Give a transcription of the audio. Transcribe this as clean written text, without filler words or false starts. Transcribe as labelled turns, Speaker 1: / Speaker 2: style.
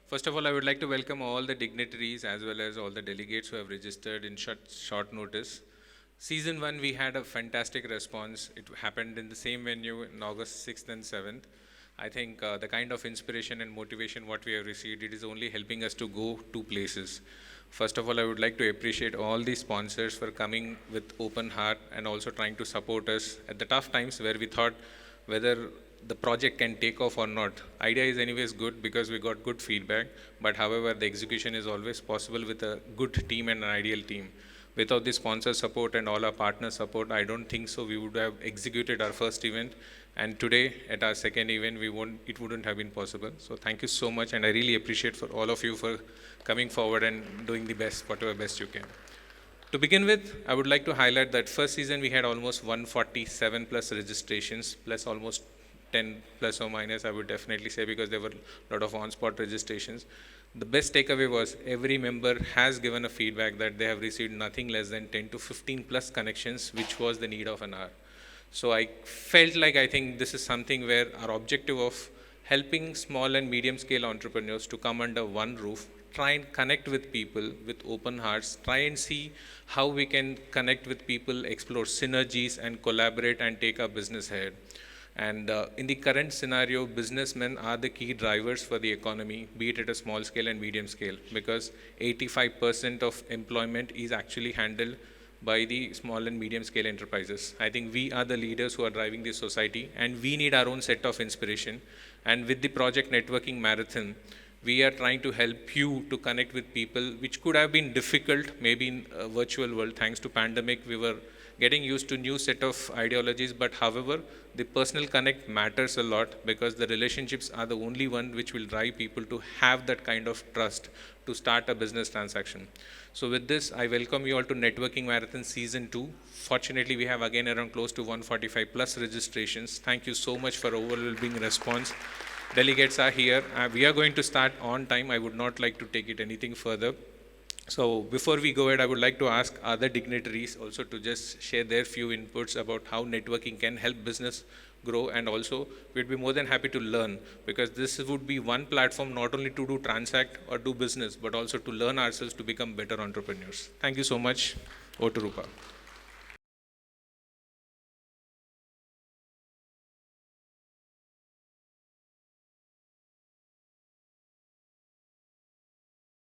Speaker 1: First of all, I would like to welcome all the dignitaries as well as all the delegates who have registered in short notice. Season 1, we had a fantastic response. It happened in the same venue in August 6th and 7th. I think the kind of inspiration and motivation what we have received, it is only helping us to go to places. First of all, I would like to appreciate all the sponsors for coming with open heart and also trying to support us at the tough times where we thought whether the project can take off or not. Idea is anyways good because we got good feedback, but however, the execution is always possible with a good team and an ideal team. Without the sponsor support and all our partner support, I don't think so we would have executed our first event. And today, at our second event, it wouldn't have been possible. So thank you so much, and I really appreciate for all of you for coming forward and doing the best, whatever best you can. To begin with, I would like to highlight that first season we had almost 147 plus registrations, plus almost 10 plus or minus, I would definitely say, because there were a lot of on-spot registrations. The best takeaway was every member has given a feedback that they have received nothing less than 10 to 15 plus connections, which was the need of an hour. So I felt like I think this is something where our objective of helping small and medium scale entrepreneurs to come under one roof, try and connect with people with open hearts, try and see how we can connect with people, explore synergies and collaborate and take our business ahead. And in the current scenario, businessmen are the key drivers for the economy, be it at a small scale and medium scale, because 85% of employment is actually handled by the small and medium scale enterprises. I think we are the leaders who are driving this society, and we need our own set of inspiration. And with the Project Networking Marathon, we are trying to help you to connect with people, which could have been difficult maybe in a virtual world. Thanks to pandemic, we were getting used to new set of ideologies, but however, the personal connect matters a lot because the relationships are the only one which will drive people to have that kind of trust to start a business transaction. So with this, I welcome you all to Networking Marathon Season 2. Fortunately, we have again around close to 145 plus registrations. Thank you so much for overwhelming response. Delegates are here. We are going to start on time. I would not like to take it anything further. So before we go ahead, I would like to ask other dignitaries also to just share their few inputs about how networking can help business grow, and also we'd be more than happy to learn, because this would be one platform not only to do transact or do business, but also to learn ourselves to become better entrepreneurs. Thank you so much. Over to Rupa.